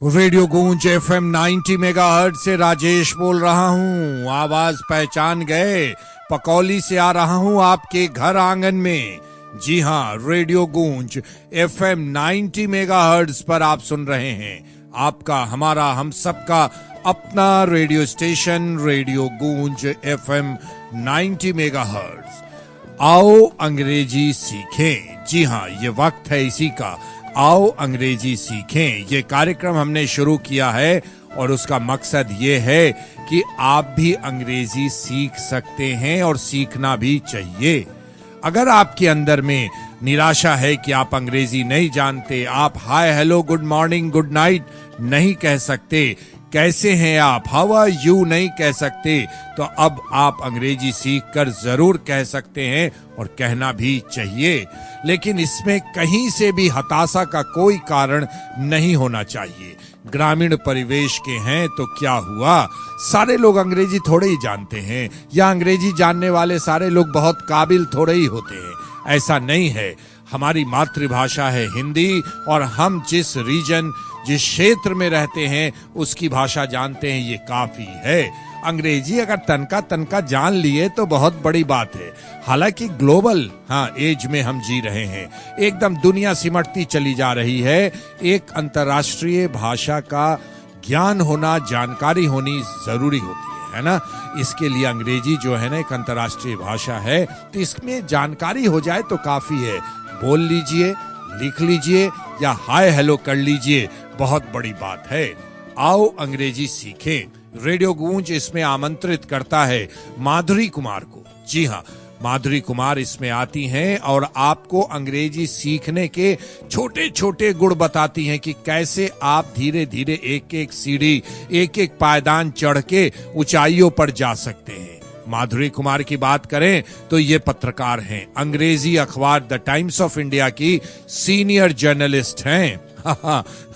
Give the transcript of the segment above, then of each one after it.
Radio गूंज FM 90 megahertz से राजेश बोल रहा हूँ। आवाज पहचान गए? पकौली से आ रहा हूँ आपके घर आंगन में। जी हाँ, रेडियो गूंज FM 90 मेगाहर्ट्ज पर आप सुन रहे हैं आपका, हमारा, हम सबका अपना रेडियो स्टेशन रेडियो गूंज FM 90 मेगाहर्ट्ज। आओ अंग्रेजी सीखें। जी हाँ, ये वक्त है इसी का। आओ अंग्रेजी सीखें। ये कार्यक्रम हमने शुरू किया है और उसका मकसद ये है कि आप भी अंग्रेजी सीख सकते हैं और सीखना भी चाहिए। अगर आपके अंदर में निराशा है कि आप अंग्रेजी नहीं जानते, आप hi hello good morning good night नहीं कह सकते, कैसे हैं आप, हाउ आर यू नहीं कह सकते, तो अब आप अंग्रेजी सीखकर जरूर कह सकते हैं और कहना भी चाहिए। लेकिन इसमें कहीं से भी हताशा का कोई कारण नहीं होना चाहिए। ग्रामीण परिवेश के हैं तो क्या हुआ, सारे लोग अंग्रेजी थोड़े ही जानते हैं, या अंग्रेजी जानने वाले सारे लोग बहुत काबिल थोड़े ही होते हैं। ऐसा नहीं है। हमारी मातृभाषा है हिंदी और हम जिस रीजन, जिस क्षेत्र में रहते हैं उसकी भाषा जानते हैं, ये काफी है। अंग्रेजी अगर तनका जान लिए तो बहुत बड़ी बात है। हालांकि ग्लोबल एज में हम जी रहे हैं, एकदम दुनिया सिमटती चली जा रही है। एक अंतर्राष्ट्रीय भाषा का ज्ञान होना, जानकारी होनी जरूरी होती है ना। इसके लिए अंग्रेजी जो है ना एक अंतर्राष्ट्रीय भाषा है, तो इसमें जानकारी हो जाए तो काफी है। बोल लीजिए, लिख लीजिए या हाय हेलो कर लीजिए, बहुत बड़ी बात है। आओ अंग्रेजी सीखें। रेडियो गूंज इसमें आमंत्रित करता है माधुरी कुमार को। जी हाँ, माधुरी कुमार इसमें आती हैं और आपको अंग्रेजी सीखने के छोटे छोटे गुण बताती हैं कि कैसे आप धीरे धीरे एक एक सीढ़ी, एक एक पायदान चढ़ के ऊंचाइयों पर जा सकते हैं। माधुरी कुमार की बात करें तो ये पत्रकार हैं, अंग्रेजी अखबार द टाइम्स ऑफ इंडिया की सीनियर जर्नलिस्ट हैं।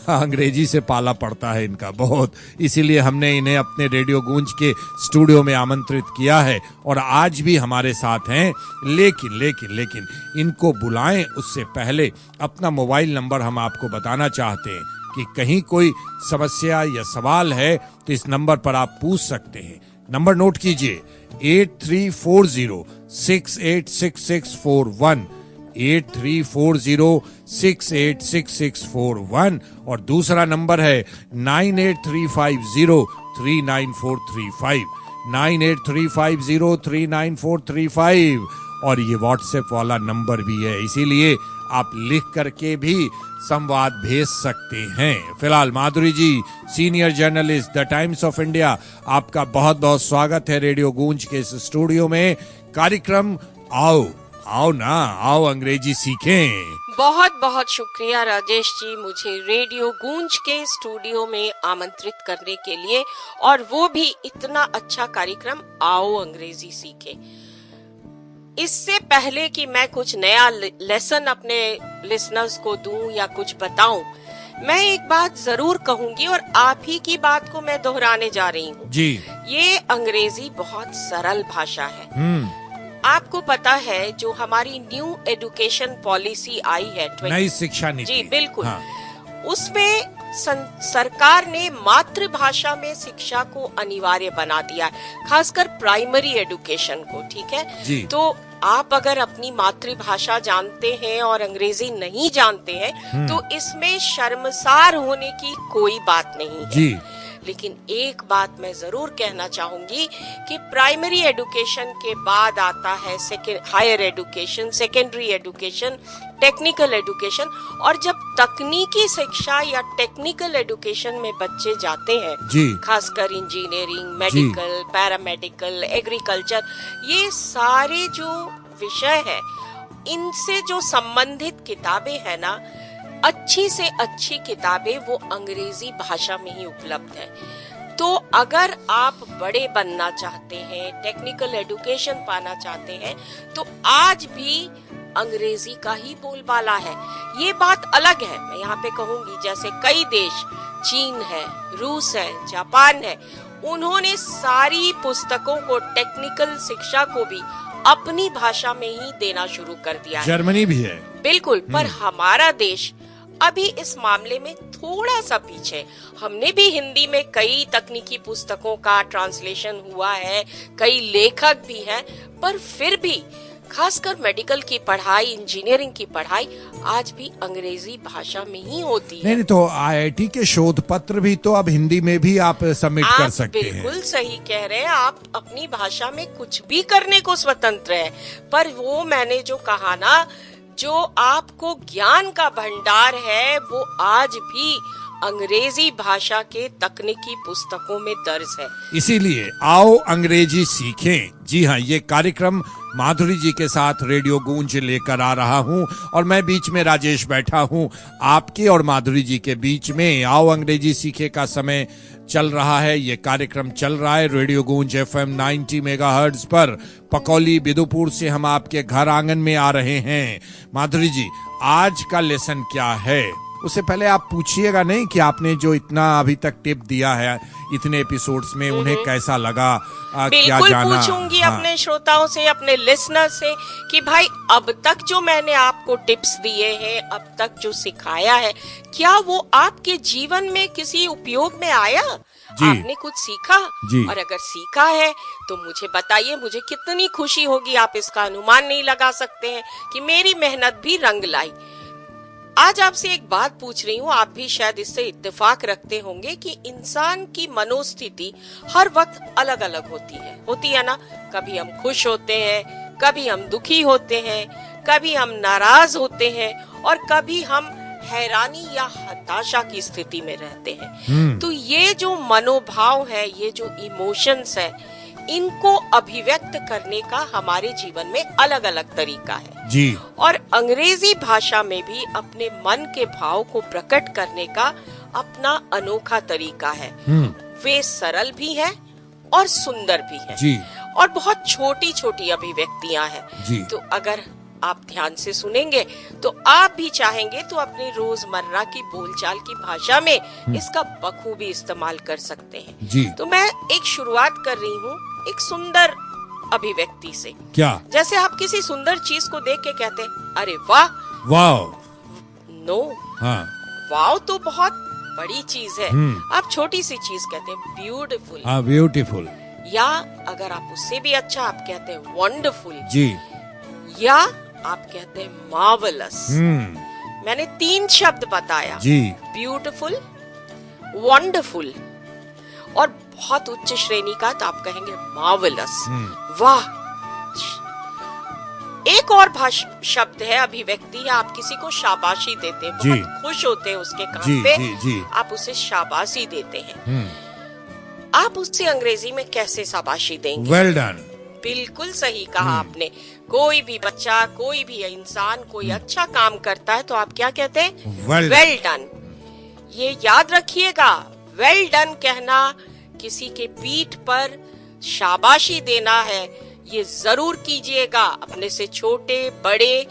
अंग्रेजी से पाला पड़ता है इनका बहुत, इसीलिए हमने इन्हें अपने रेडियो गूंज के स्टूडियो में आमंत्रित किया है और आज भी हमारे साथ हैं। लेकिन इनको बुलाएं उससे पहले अपना मोबाइल नंबर हम आपको बताना चाहते हैं कि कहीं कोई समस्या या सवाल है तो इस नंबर पर आप पूछ सकते हैं। नंबर नोट कीजिए, 8340686641, 8340686641, और दूसरा नंबर है 9835039435, 9835039435, और ये व्हाट्सएप वाला नंबर भी है, इसीलिए आप लिख करके भी संवाद भेज सकते हैं। फिलहाल Madhuri ji, senior journalist the Times of India, आपका बहुत बहुत स्वागत है रेडियो गूंज के इस स्टूडियो में। कार्यक्रम आओ ना, आओ अंग्रेजी सीखें। बहुत बहुत शुक्रिया राजेश जी, मुझे रेडियो गूंज के स्टूडियो में आमंत्रित करने के लिए, और वो भी इतना अच्छा कार्यक्रम आओ अंग्रेजी सीखें। इससे पहले कि मैं कुछ नया लेसन अपने लिसनर्स को दूं या कुछ बताऊं, मैं एक बात जरूर कहूंगी और आप ही की बात को मैं दोहराने जा रही हूँ जी। ये अंग्रेजी बहुत सरल भाषा है। आपको पता है जो हमारी न्यू एजुकेशन पॉलिसी आई है, नई शिक्षा नीति, जी बिल्कुल, उसमें सरकार ने मातृभाषा में शिक्षा को अनिवार्य बना दिया है, खासकर प्राइमरी एजुकेशन को। ठीक है जी। तो आप अगर अपनी मातृभाषा जानते हैं और अंग्रेजी नहीं जानते हैं तो इसमें शर्मसार होने की कोई बात नहीं है जी। लेकिन एक बात मैं जरूर कहना चाहूंगी कि प्राइमरी एजुकेशन के बाद आता है higher education, secondary education, technical education, और जब तकनीकी शिक्षा या टेक्निकल एजुकेशन में बच्चे जाते हैं, खासकर इंजीनियरिंग, मेडिकल, पैरामेडिकल, एग्रीकल्चर, ये सारे जो विषय है, इनसे जो संबंधित किताबें है ना, अच्छी से अच्छी किताबें वो अंग्रेजी भाषा में ही उपलब्ध है। तो अगर आप बड़े बनना चाहते हैं, टेक्निकल एजुकेशन पाना चाहते हैं, तो आज भी अंग्रेजी का ही बोलबाला है। ये बात अलग है, मैं यहाँ पे कहूंगी, जैसे कई देश, चीन है, रूस है, जापान है, उन्होंने सारी पुस्तकों को, टेक्निकल शिक्षा को भी अपनी भाषा में ही देना शुरू कर दिया है। जर्मनी भी है, बिल्कुल। पर हमारा देश अभी इस मामले में थोड़ा सा पीछे। हमने भी हिंदी में कई तकनीकी पुस्तकों का ट्रांसलेशन हुआ है, कई लेखक भी हैं, पर फिर भी खासकर मेडिकल की पढ़ाई, इंजीनियरिंग की पढ़ाई आज भी अंग्रेजी भाषा में ही होती है। नहीं तो आईआईटी के शोध पत्र भी तो अब हिंदी में भी आप सबमिट कर सकते हैं। बिल्कुल सही कह रहे हैं आप, अपनी भाषा में कुछ भी करने को स्वतंत्र है, पर वो मैंने जो कहा ना, जो आपको ज्ञान का भंडार है वो आज भी अंग्रेजी भाषा के तकनीकी पुस्तकों में दर्ज है। इसीलिए आओ अंग्रेजी सीखें। जी हाँ, ये कार्यक्रम माधुरी जी के साथ रेडियो गूंज लेकर आ रहा हूँ और मैं बीच में राजेश बैठा हूँ आपके और माधुरी जी के बीच में। आओ अंग्रेजी सीखे का समय चल रहा है, ये कार्यक्रम चल रहा है रेडियो गूंज FM 90 मेगाहर्ट्ज पर। पकौली बिदुपुर से हम आपके घर आंगन में आ रहे हैं। माधुरी जी, आज का लेसन क्या है? उससे पहले आप पूछिएगा नहीं कि आपने जो इतना अभी तक टिप दिया है इतने एपिसोड्स में, उन्हें कैसा लगा, क्या जाना? बिल्कुल पूछूंगी अपने श्रोताओं से, अपने लिसनर से कि भाई अब तक जो मैंने आपको टिप्स दिए हैं, अब तक जो सिखाया है, क्या वो आपके जीवन में किसी उपयोग में आया? आपने कुछ सीखा? और अगर सीखा है तो मुझे बताइए, मुझे कितनी खुशी होगी। आप इसका अनुमान नहीं लगा सकते हैं कि मेरी मेहनत भी रंग लाई। आज आपसे एक बात पूछ रही हूँ, आप भी शायद इससे इत्तेफाक रखते होंगे कि इंसान की मनोस्थिति हर वक्त अलग अलग होती है ना। कभी हम खुश होते हैं, कभी हम दुखी होते हैं, कभी हम नाराज होते हैं और कभी हम हैरानी या हताशा की स्थिति में रहते हैं। तो ये जो मनोभाव है, ये जो इमोशंस है, इनको अभिव्यक्त करने का हमारे जीवन में अलग अलग तरीका है जी। और अंग्रेजी भाषा में भी अपने मन के भाव को प्रकट करने का अपना अनोखा तरीका है। वे सरल भी है और सुंदर भी है जी। और बहुत छोटी छोटी अभिव्यक्तियां हैं जी। तो अगर आप ध्यान से सुनेंगे तो आप भी चाहेंगे तो अपनी रोजमर्रा की बोलचाल की भाषा में इसका बखूबी इस्तेमाल कर सकते हैं जी। तो मैं एक शुरुआत कर रही हूँ एक सुंदर अभिव्यक्ति से। क्या? जैसे आप किसी सुंदर चीज को देख के कहते हैं, अरे वाह। वाह नो, हाँ, वाह तो बहुत बड़ी चीज है। आप छोटी सी चीज कहते हैं ब्यूटीफुल। हाँ, ब्यूटीफुल। या अगर आप उससे भी अच्छा आप कहते हैं वंडरफुल जी। या आप कहते हैं मार्वेलस। मैंने 3 शब्द बताया जी, ब्यूटीफुल, वंडरफुल और बहुत उच्च श्रेणी का तो आप कहेंगे मार्वेलस, वाह। एक और शब्द है, अभिव्यक्ति है, आप किसी को शाबाशी देते हैं, बहुत खुश होते हैं उसके काम पे, आप उसे शाबाशी देते हैं। आप उससे अंग्रेजी में कैसे शाबाशी देंगे? Well done. बिल्कुल सही कहा आपने। कोई भी बच्चा, कोई भी इंसान कोई अच्छा काम करता है तो आप क्या कहते हैं? Well done. ये याद रखिएगा, वेल डन कहना किसी के पीठ पर शाबाशी देना है, ये जरूर कीजिएगा अपने से छोटे बड़े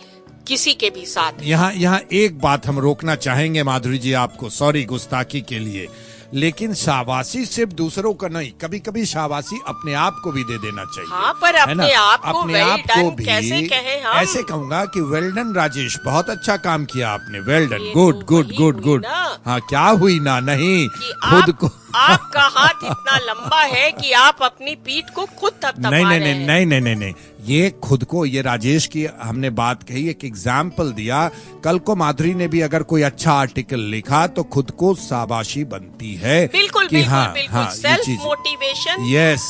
किसी के भी साथ। यहाँ एक बात हम रोकना चाहेंगे माधुरी जी आपको, सॉरी गुस्ताखी के लिए, लेकिन शाबाशी सिर्फ दूसरों का नहीं, कभी कभी शाबाशी अपने आप को भी दे देना चाहिए। हाँ, पर अपने आप को भी कैसे कहें हम? ऐसे कहूंगा कि वेल डन राजेश, बहुत अच्छा काम किया आपने, well done, good good good good. हाँ, क्या हुई ना, नहीं खुद को आपका हाथ इतना लंबा है कि आप अपनी पीठ को खुद थपथपा रहे हैं। नहीं, ये खुद को, ये राजेश की हमने बात कही, एक एग्जाम्पल दिया। कल को माधुरी ने भी अगर कोई अच्छा आर्टिकल लिखा तो खुद को शाबाशी बनती है। बिल्कुल कि बिल्कुल हाँ, बिल्कुल, सेल्फ मोटिवेशन यस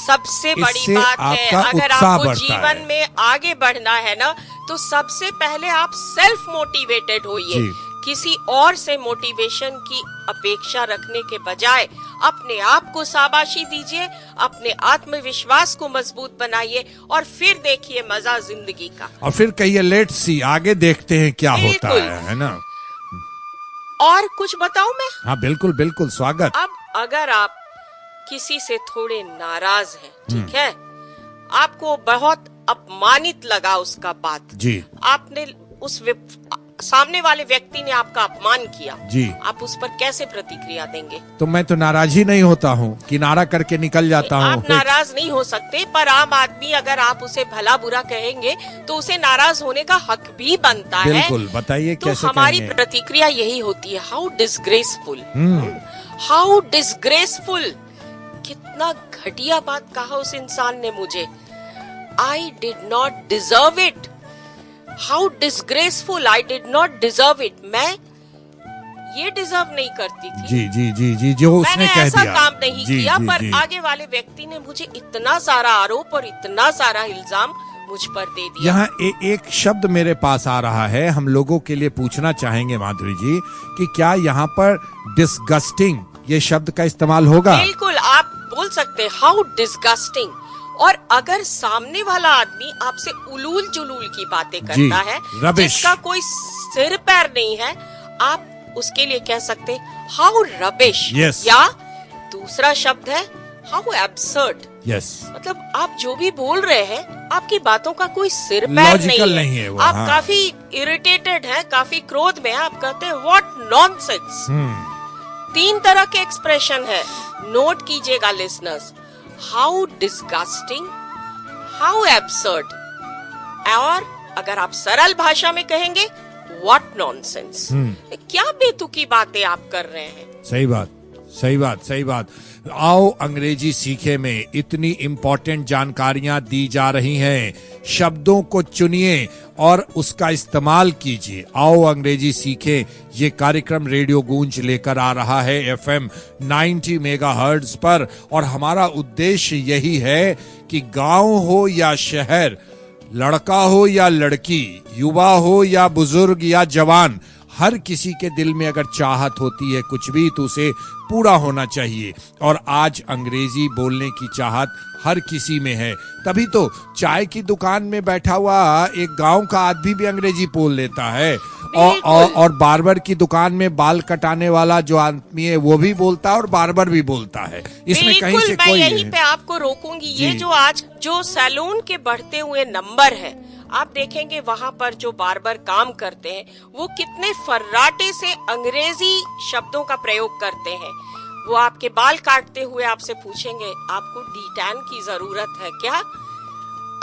सबसे बड़ी बात है। अगर आपको जीवन में आगे बढ़ना है ना, तो सबसे पहले आप सेल्फ मोटिवेटेड होइए। किसी और से मोटिवेशन की अपेक्षा रखने के बजाय अपने आप को शाबाशी दीजिए, अपने आत्मविश्वास को मजबूत बनाइए और फिर देखिए मजा जिंदगी का। और फिर कहिए लेट्स सी, आगे देखते हैं क्या होता है ना। और कुछ बताऊं मैं? हाँ बिल्कुल बिल्कुल, स्वागत। अब अगर आप किसी से थोड़े नाराज हैं, ठीक है, आपको बहुत अपमानित लगा उसका बात जी, आपने उस सामने वाले व्यक्ति ने आपका अपमान किया जी, आप उस पर कैसे प्रतिक्रिया देंगे? तो मैं तो नाराज ही नहीं होता हूँ, किनारा करके निकल जाता हूँ। आप नाराज नहीं हो सकते, पर आम आदमी अगर आप उसे भला बुरा कहेंगे तो उसे नाराज होने का हक भी बनता है। बिल्कुल, बताइए तो कैसे हमारी कहेंगे? प्रतिक्रिया यही होती है, हाउ डिसग्रेसफुल, हाउ डिसग्रेसफुल। कितना घटिया बात कहा उस इंसान ने मुझे। I did not deserve it. How disgraceful, I did not deserve it. मैं ये डिजर्व नहीं करती थी। जी जी जी जी, जो उसने मैंने कह ऐसा दिया। काम नहीं जी, किया, जी, पर जी। आगे वाले व्यक्ति ने मुझे इतना सारा आरोप और इतना सारा इल्जाम मुझ पर दे दिया। यहाँ एक शब्द मेरे पास आ रहा है, हम लोगों के लिए पूछना चाहेंगे माधुरी जी कि क्या यहाँ पर डिस्गस्टिंग ये शब्द का इस्तेमाल होगा? बिल्कुल, आप बोल सकते हैं हाउ डिस्गस्टिंग। और अगर सामने वाला आदमी आपसे उलूल जुलूल की बातें करता है, जिसका कोई सिर पैर नहीं है, आप उसके लिए कह सकते हाउ रबिश। Yes. या दूसरा शब्द है हाउ एब्सर्ड। यस, मतलब आप जो भी बोल रहे हैं, आपकी बातों का कोई सिर पैर नहीं है वो, आप हाँ। काफी इरिटेटेड हैं, काफी क्रोध में हैं, आप कहते हैं व्हाट नॉनसेंस। 3 तरह के एक्सप्रेशन है, नोट कीजिएगा listeners. How disgusting, how absurd, और अगर आप सरल भाषा में कहेंगे व्हाट नॉनसेंस। क्या बेतुकी बातें आप कर रहे हैं। सही बात, सही बात, सही बात। आओ अंग्रेजी सीखे में इतनी इम्पोर्टेंट जानकारियां दी जा रही हैं, शब्दों को चुनिए और उसका इस्तेमाल कीजिए। आओ अंग्रेजी सीखे, ये कार्यक्रम रेडियो गूंज लेकर आ रहा है FM 90 मेगाहर्ट्ज पर, और हमारा उद्देश्य यही है कि गांव हो या शहर, लड़का हो या लड़की, युवा हो या बुजुर्ग या जवान, हर किसी के दिल में अगर चाहत होती है कुछ भी तो उसे पूरा होना चाहिए। और आज अंग्रेजी बोलने की चाहत हर किसी में है, तभी तो चाय की दुकान में बैठा हुआ एक गांव का आदमी भी अंग्रेजी बोल लेता है, और बार्बर की दुकान में बाल कटाने वाला जो आदमी है वो भी बोलता है और बार्बर भी बोलता है। इसमें कहीं से मैं कोई यहीं पे आपको रोकूंगी। ये जो आज जो सैलून के बढ़ते हुए नंबर है, आप देखेंगे वहाँ पर जो बार्बर काम करते हैं वो कितने फर्राटे से अंग्रेजी शब्दों का प्रयोग करते हैं। वो आपके बाल काटते हुए आपसे पूछेंगे आपको डी-टैन की जरूरत है क्या,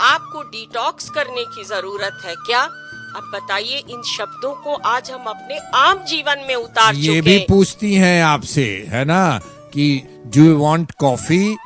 आपको डिटॉक्स करने की जरूरत है क्या। अब बताइए, इन शब्दों को आज हम अपने आम जीवन में उतार चुके। ये भी पूछती हैं आपसे, है ना, कि do you want coffee,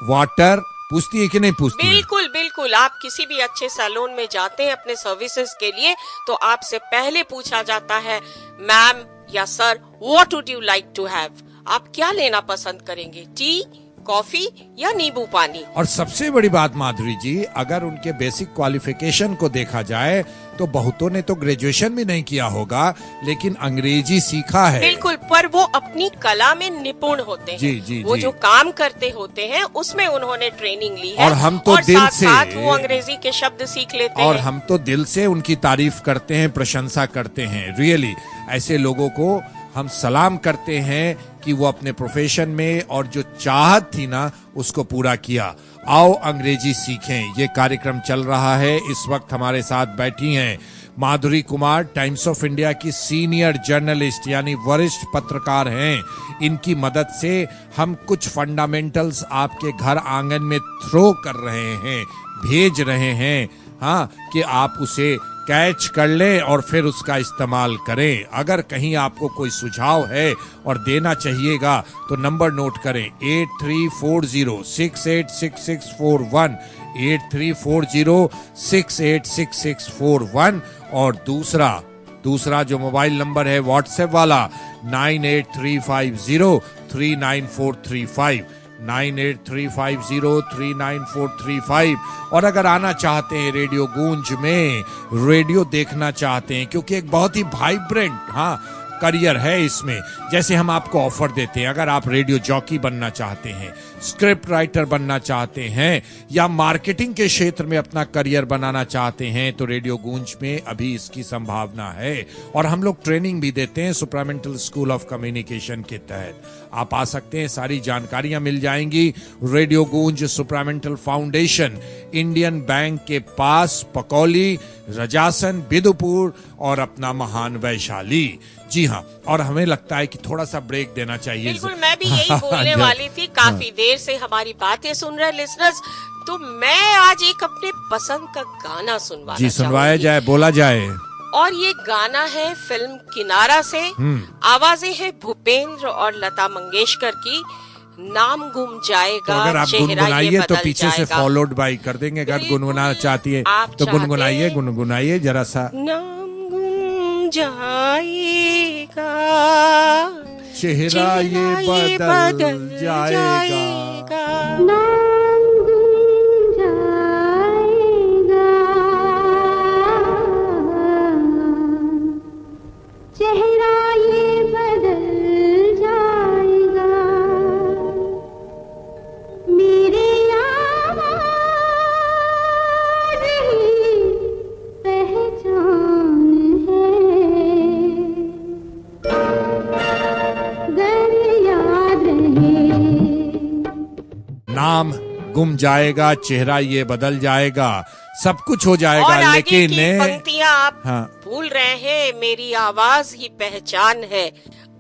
water, पूछती है कि नहीं पूछती? बिल्कुल बिल्कुल। आप किसी भी अच्छे सैलून में जाते हैं अपने सर्विसेज के लिए, तो आपसे पहले पूछा जाता है मैम या sir, what would you like to have, आप क्या लेना पसंद करेंगे, टी, कॉफी या नींबू पानी। और सबसे बड़ी बात माधुरी जी, अगर उनके बेसिक क्वालिफिकेशन को देखा जाए तो बहुतों ने तो ग्रेजुएशन भी नहीं किया होगा, लेकिन अंग्रेजी सीखा है। बिल्कुल, पर वो अपनी कला में निपुण होते हैं। जी, जी, वो जी। जो काम करते होते हैं उसमें उन्होंने ट्रेनिंग ली है, और हम तो और दिल साथ से साथ वो अंग्रेजी के शब्द सीख लेते हैं। और हम तो दिल से उनकी तारीफ करते हैं, प्रशंसा करते हैं। रियली ऐसे लोगों को हम सलाम करते हैं कि वो अपने प्रोफेशन में और जो चाहत थी ना उसको पूरा किया। आओ अंग्रेजी सीखें, ये कार्यक्रम चल रहा है। इस वक्त हमारे साथ बैठी हैं माधुरी कुमार, टाइम्स ऑफ इंडिया की सीनियर जर्नलिस्ट यानी वरिष्ठ पत्रकार हैं। इनकी मदद से हम कुछ फंडामेंटल्स आपके घर आंगन में थ्रो कर रहे हैं, भेज रहे हैं, हाँ, कि आप उसे कैच कर लें और फिर उसका इस्तेमाल करें। अगर कहीं आपको कोई सुझाव है और देना चाहिएगा तो नंबर नोट करें 8340686641, 8340686641, और दूसरा जो मोबाइल नंबर है व्हाट्सएप वाला 9835039435, 9835039435। और अगर आना चाहते हैं रेडियो गूंज में, रेडियो देखना चाहते हैं, क्योंकि एक बहुत ही वाइब्रेंट करियर है इसमें। जैसे हम आपको ऑफर देते हैं, अगर आप रेडियो जॉकी बनना चाहते हैं, स्क्रिप्ट राइटर बनना चाहते हैं, या मार्केटिंग के क्षेत्र में अपना करियर बनाना चाहते हैं, तो रेडियो गूंज में अभी इसकी संभावना है। और हम लोग ट्रेनिंग भी देते हैं सुप्रामेंटल स्कूल ऑफ कम्युनिकेशन के तहत। आप आ सकते हैं, सारी जानकारियां मिल जाएंगी। रेडियो गूंज सुप्रामेंटल फाउंडेशन, इंडियन बैंक के पास, पकौली, रजासन, बिदुपुर और अपना महान वैशाली। जी हाँ, और हमें लगता है कि थोड़ा सा ब्रेक देना चाहिए। बिल्कुल, मैं भी यही बोलने वाली थी। काफी देर से हमारी बातें सुन रहे लिसनर्स, तो मैं आज एक अपने पसंद का गाना सुनवाना जी, सुनवाया जाए, बोला जाए। और ये गाना है फिल्म किनारा से। आवाजें हैं भूपेंद्र और लता मंगेशकर की। नाम गुम जाएगा, तो अगर आप गुनगुनाइए तो पीछे से फॉलोड बाय कर देंगे। अगर गुनगुनाना चाहती है तो गुनगुनाइए, गुनगुनाइए जरा सा। नाम गुम जाएगा, चेहरा ये बदल जाएगा। चेहरा ये बदल जाएगा, मेरे आवाज़ ही पहचान है, गर याद रहे। नाम गुम जाएगा, चेहरा ये बदल जाएगा, सब कुछ हो जाएगा, और आगे लेकिन की पंक्तियां आप हाँ। भूल रहे हैं। मेरी आवाज ही पहचान है,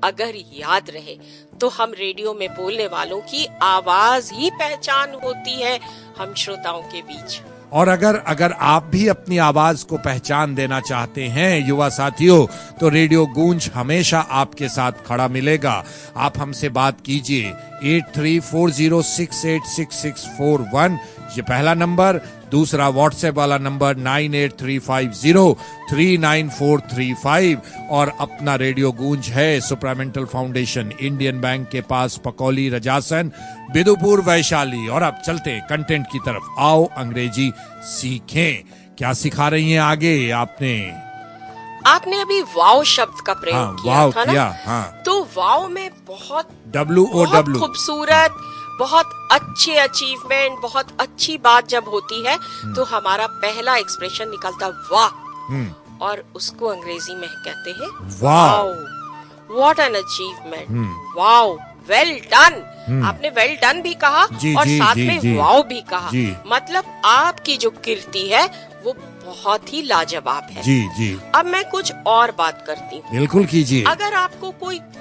अगर याद रहे। तो हम रेडियो में बोलने वालों की आवाज ही पहचान होती है हम श्रोताओं के बीच। और अगर आप भी अपनी आवाज को पहचान देना चाहते हैं युवा साथियों, तो रेडियो गूंज हमेशा आपके साथ खड़ा मिलेगा। आप हमसे बात कीजिए 8340686641, ये पहला नंबर। दूसरा व्हाट्सएप वाला नंबर 9835039435। और अपना रेडियो गूंज है सुप्रामेंटल फाउंडेशन, इंडियन बैंक के पास, पकौली, रजासन, बिदुपुर, वैशाली। और अब चलते हैं कंटेंट की तरफ। आओ अंग्रेजी सीखें। क्या सिखा रही हैं आगे? आपने अभी वाव शब्द का प्रयोग किया था ना? हाँ। तो वाव में बहुत WOW खूबसूरत, बहुत अच्छे अचीवमेंट, बहुत अच्छी बात जब होती है तो हमारा पहला एक्सप्रेशन निकलता वाह, और उसको अंग्रेजी में कहते हैं wow. What an achievement, wow, well done. आपने वेल डन भी कहा और साथ में वाओ भी कहा। मतलब आपकी जो कीर्ति है वो बहुत ही लाजवाब है। जी। अब मैं कुछ और बात करती हूँ। बिल्कुल कीजिए। अगर आपको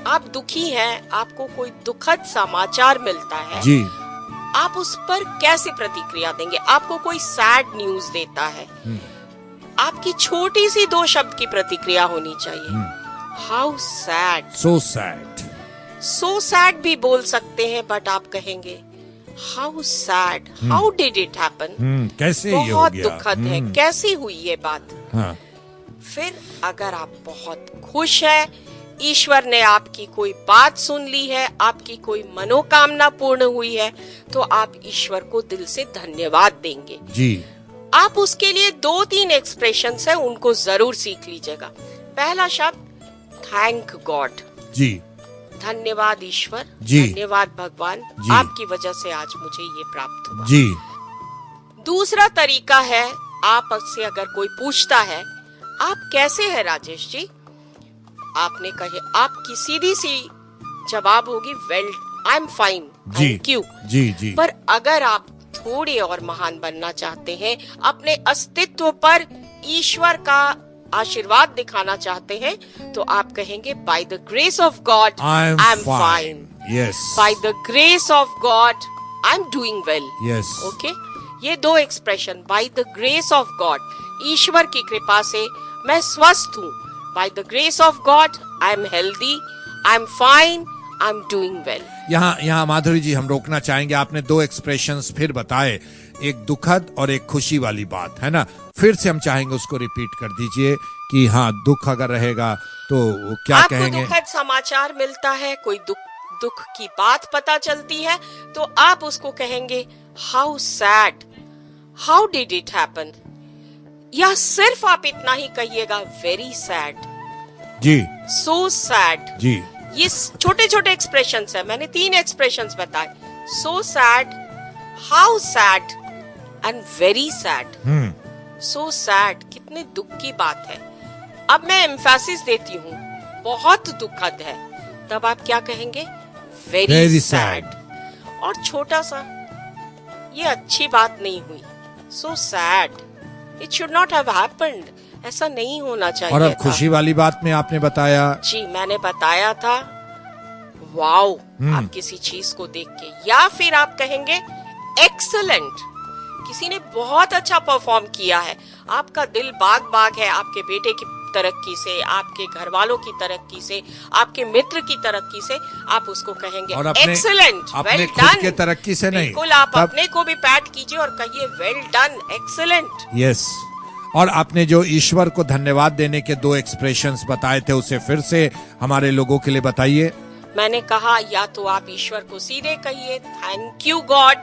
आप दुखी हैं, आपको कोई दुखद समाचार मिलता है जी, आप उस पर कैसे प्रतिक्रिया देंगे? आपको कोई सैड न्यूज देता है, आपकी छोटी सी 2 शब्द की प्रतिक्रिया होनी चाहिए। How sad, so sad. So sad भी बोल सकते हैं, बट आप कहेंगे how sad, how did it happen, कैसे ये हो बहुत गया? दुखद है, कैसी हुई ये बात। हाँ। फिर अगर आप बहुत खुश है, ईश्वर ने आपकी कोई बात सुन ली है, आपकी कोई मनोकामना पूर्ण हुई है, तो आप ईश्वर को दिल से धन्यवाद देंगे। जी। आप उसके लिए 2-3 एक्सप्रेशंस है, उनको जरूर सीख लीजिएगा। पहला शब्द थैंक गॉड, जी, धन्यवाद ईश्वर, जी, धन्यवाद भगवान, जी, आपकी वजह से आज मुझे ये प्राप्त हुआ। जी। दूसरा तरीका है, आपसे अगर कोई पूछता है आप कैसे हैं राजेश जी, आपने कहे, आपकी सीधी सी जवाब होगी well, I am fine, thank you. जी। पर अगर आप थोड़े और महान बनना चाहते हैं, अपने अस्तित्व पर ईश्वर का आशीर्वाद दिखाना चाहते हैं, तो आप कहेंगे by the grace of God I am fine, yes, by the grace of God I am doing well, yes. Okay, ये 2 expression, by the grace of God, ईश्वर की कृपा से मैं स्वस्थ हूँ, by the grace of God I am healthy, I am fine, I am doing well. यहाँ माधुरी जी हम रोकना चाहेंगे, आपने 2 एक्सप्रेशंस फिर बताए, एक दुखद और एक खुशी वाली बात, है ना? फिर से हम चाहेंगे उसको रिपीट कर दीजिए कि हाँ, दुख अगर रहेगा तो क्या आपको कहेंगे? दुखद समाचार मिलता है, कोई दुख की बात पता चलती है, तो आप उसको कहेंगे how sad, how did it happen, या सिर्फ आप इतना ही कहिएगा वेरी सैड, जी, सो सैड। जी। ये छोटे छोटे एक्सप्रेशंस है, मैंने 3 एक्सप्रेशंस बताए, so sad, how sad and very sad. So sad, कितने दुख की बात है। अब मैं एम्फेसिस देती हूँ, बहुत दुखद है, तब आप क्या कहेंगे? Very sad. और छोटा सा, ये अच्छी बात नहीं हुई, so sad, it should not have happened, ऐसा नहीं होना चाहिए। और अब खुशी वाली बात में आपने बताया, जी मैंने बताया था, वाओ आप किसी चीज को देख के, या फिर आप कहेंगे एक्सीलेंट, किसी ने बहुत अच्छा परफॉर्म किया है, आपका दिल बाग बाग है आपके बेटे की तरक्की से, आपके घर वालों की तरक्की से, आपके मित्र की तरक्की से, आप उसको कहेंगे एक्सीलेंट, वेल डन। के तरक्की से नहीं, बिल्कुल आप अपने को भी पैट कीजिए और कहिए वेल डन, एक्सीलेंट। यस। और आपने जो ईश्वर को धन्यवाद देने के 2 एक्सप्रेशंस बताए थे, उसे फिर से हमारे लोगों के लिए बताइए। मैंने कहा या तो आप ईश्वर को सीधे कहिए थैंक यू गॉड,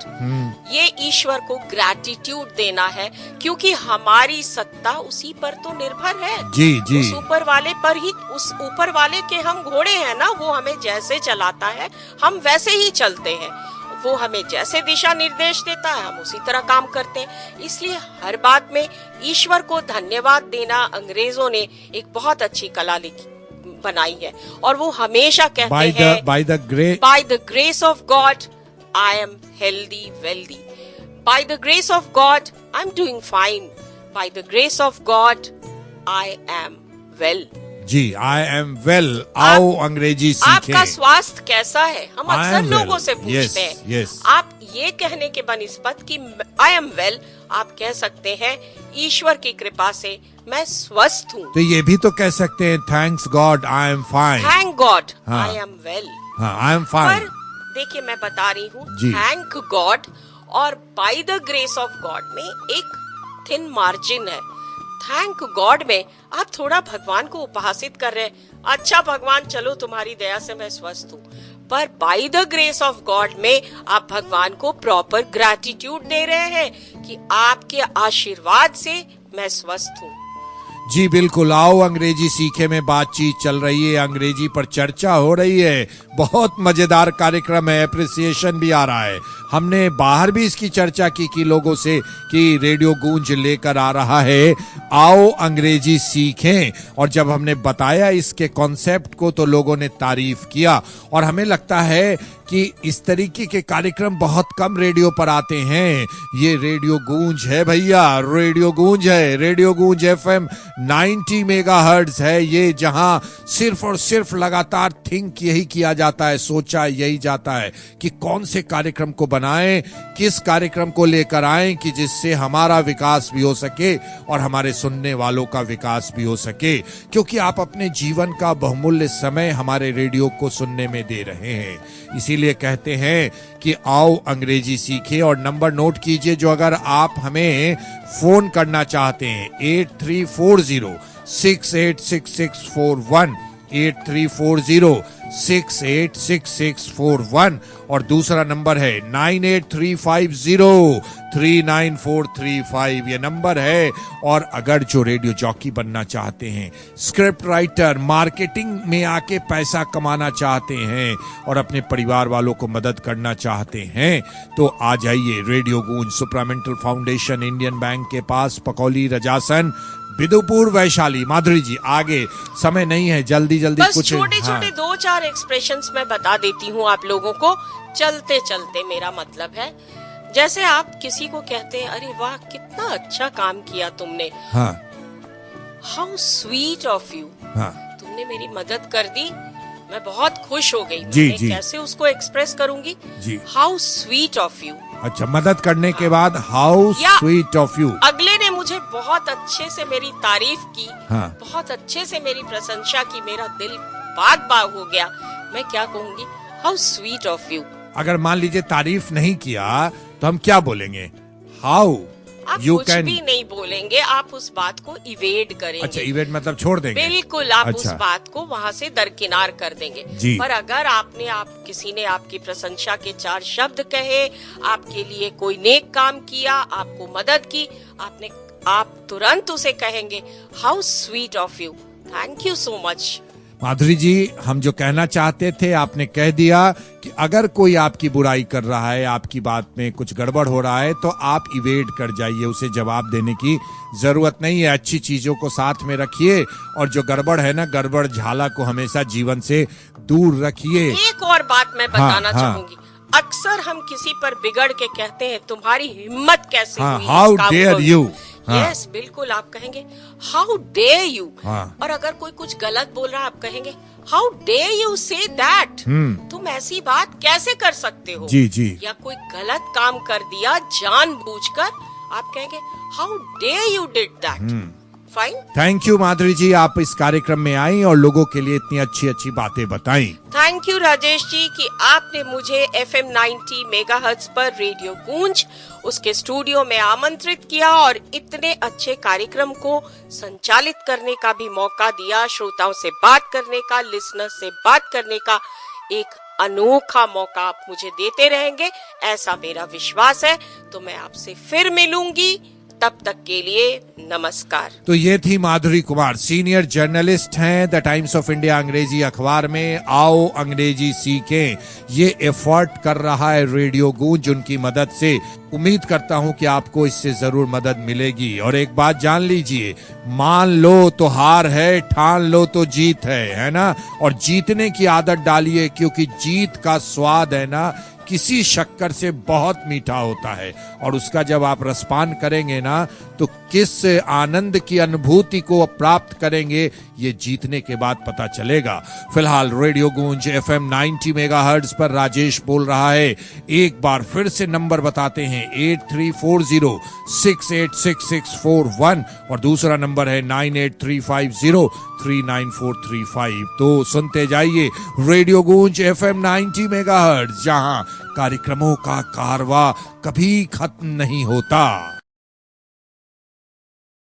ये ईश्वर को ग्रैटिट्यूड देना है, क्योंकि हमारी सत्ता उसी पर तो निर्भर है। जी जी। उस ऊपर वाले पर ही, उस ऊपर वाले के हम घोड़े हैं ना, वो हमें जैसे चलाता है हम वैसे ही चलते हैं, वो हमें जैसे दिशा निर्देश देता है हम उसी तरह काम करते हैं। इसलिए हर बात में ईश्वर को धन्यवाद देना अंग्रेजों ने एक बहुत अच्छी कला बनाई है, और वो हमेशा कहते हैं by the grace of God I am healthy wealthy, by the grace of God I am doing fine, by the grace of God I am well. जी, आई एम वेल। आओ अंग्रेजी सीखें। आपका स्वास्थ्य कैसा है, हम अक्सर लोगों से पूछते हैं। yes. आप ये कहने के बनिस्बत कि आई एम वेल, आप कह सकते हैं ईश्वर की कृपा से मैं स्वस्थ हूँ। तो ये भी तो कह सकते हैं thanks God I am fine, thank God I am well, I am fine. पर देखिए मैं बता रही हूँ, थैंक गॉड और bye the grace of God में एक थिन मार्जिन है। थैंक गॉड में आप थोड़ा भगवान को उपहासित कर रहे हैं, अच्छा भगवान चलो तुम्हारी दया से मैं स्वस्थ हूँ, पर bye the grace of God में आप भगवान को प्रॉपर ग्रैटिट्यूड दे रहे हैं कि आपके आशीर्वाद से मैं स्वस्थ हूँ। जी बिल्कुल। आओ अंग्रेजी सीखे में बातचीत चल रही है, अंग्रेजी पर चर्चा हो रही है, बहुत मजेदार कार्यक्रम है, एप्रिसिएशन भी आ रहा है। हमने बाहर भी इसकी चर्चा की लोगों से कि रेडियो गूंज लेकर आ रहा है आओ अंग्रेजी सीखें, और जब हमने बताया इसके कॉन्सेप्ट को तो लोगों ने तारीफ किया, और हमें लगता है कि इस तरीके के कार्यक्रम बहुत कम रेडियो पर आते हैं। ये रेडियो गूंज है भैया, रेडियो गूंज है, रेडियो गूंज FM 90 मेगाहर्ट्ज है ये, जहां सिर्फ और सिर्फ लगातार थिंक यही किया जाता है, सोचा यही जाता है कि कौन से कार्यक्रम को बनाएं, किस कार्यक्रम को लेकर आएं कि जिससे हमारा विकास भी हो सके और हमारे सुनने वालों का विकास भी हो सके, क्योंकि आप अपने जीवन का बहुमूल्य समय हमारे रेडियो को सुनने में दे रहे हैं। इसीलिए कहते हैं कि आओ अंग्रेजी सीखें, और नंबर नोट कीजिए जो अगर आप हमें फोन करना चाहते हैं 8340686641, 8340686641, और दूसरा नंबर है 9835039435, ये नंबर है। और अगर जो रेडियो जॉकी बनना चाहते हैं, स्क्रिप्ट राइटर, मार्केटिंग में आके पैसा कमाना चाहते हैं और अपने परिवार वालों को मदद करना चाहते हैं, तो आ जाइए रेडियो गूंज, सुप्रामेंटल फाउंडेशन, इंडियन बैंक के पास, पकौली, रजासन, बिदुपुर, वैशाली। माधुरी जी आगे, समय नहीं है, जल्दी जल्दी बस कुछ छोटे छोटे 2-4 एक्सप्रेशंस मैं बता देती हूँ आप लोगों को चलते चलते। मेरा मतलब है जैसे आप किसी को कहते हैं अरे वाह कितना अच्छा काम किया तुमने, हाँ, हाउ स्वीट ऑफ यू, हाँ, तुमने मेरी मदद कर दी, मैं बहुत खुश हो गई। जी, मैं जी। कैसे उसको एक्सप्रेस करूंगी, जी, हाउ स्वीट ऑफ यू। अच्छा, मदद करने के बाद हाउ स्वीट ऑफ यू। अगले ने मुझे बहुत अच्छे से मेरी तारीफ की, हाँ, बहुत अच्छे से मेरी प्रशंसा की, मेरा दिल बाग बाग हो गया, मैं क्या कहूंगी, हाउ स्वीट ऑफ यू। अगर मान लीजिए तारीफ नहीं किया तो हम क्या बोलेंगे, हाउ आप यू कुछ कैन। भी नहीं बोलेंगे, आप उस बात को इवेड करेंगे। अच्छा, इवेंट मतलब छोड़ देंगे। बिल्कुल, आप अच्छा। उस बात को वहाँ से दरकिनार कर देंगे। जी। पर अगर किसी ने आपकी प्रशंसा के 4 शब्द कहे, आपके लिए कोई नेक काम किया, आपको मदद की, आप तुरंत उसे कहेंगे how sweet of you, thank you so much. Madhuri ji, हम जो कहना चाहते थे आपने कह दिया कि अगर कोई आपकी बुराई कर रहा है, आपकी बात में कुछ गड़बड़ हो रहा है, तो आप इवेड कर जाइए, उसे जवाब देने की जरूरत नहीं है। अच्छी चीजों को साथ में रखिए और जो गड़बड़ है ना, गड़बड़ झाला को हमेशा जीवन से दूर रखिए। एक और बात मैं बताना चाहूंगी, अक्सर हम किसी पर बिगड़ के कहते हैं तुम्हारी हिम्मत कैसे हुई, हाउ डेयर यू। यस, बिल्कुल आप कहेंगे हाउ डेयर यू। और अगर कोई कुछ गलत बोल रहा है आप कहेंगे how dare you say that, तुम ऐसी बात कैसे कर सकते हो। जी जी। या कोई गलत काम कर दिया जानबूझकर, आप कहेंगे how dare you did that. Fine, thank you Madhuri ji, आप इस कार्यक्रम में आई और लोगों के लिए इतनी अच्छी अच्छी बातें बताई। थैंक यू राजेश जी कि आपने मुझे FM 90 मेगाहर्ट्ज पर रेडियो गूंज उसके स्टूडियो में आमंत्रित किया और इतने अच्छे कार्यक्रम को संचालित करने का भी मौका दिया, श्रोताओं से बात करने का, लिसनर से बात करने का एक अनोखा मौका आप मुझे देते रहेंगे, ऐसा मेरा विश्वास है। तो मैं आपसे फिर मिलूंगी, तब तक के लिए नमस्कार। तो ये थी माधुरी कुमार, सीनियर जर्नलिस्ट हैं द टाइम्स ऑफ इंडिया अंग्रेजी अखबार में। आओ अंग्रेजी सीखें, ये एफर्ट कर रहा है रेडियो गूंज, उनकी मदद से। उम्मीद करता हूं कि आपको इससे जरूर मदद मिलेगी। और एक बात जान लीजिए, मान लो तो हार है, ठान लो तो जीत है ना। और जीतने की आदत डालिए, क्योंकि जीत का स्वाद है ना किसी शक्कर से बहुत मीठा होता है। और उसका जब आप रसपान करेंगे ना, तो किस आनंद की अनुभूति को प्राप्त करेंगे, ये जीतने के बाद पता चलेगा। फिलहाल रेडियो गूंज FM 90 मेगाहर्ट्ज पर राजेश बोल रहा है। एक बार फिर से नंबर बताते हैं, 8340686641 और दूसरा नंबर है 9835039435। तो सुनते जाइए रेडियो गूंज FM 90 मेगाहर्ट्ज, जहां कार्यक्रमों का कारवां कभी खत्म नहीं होता।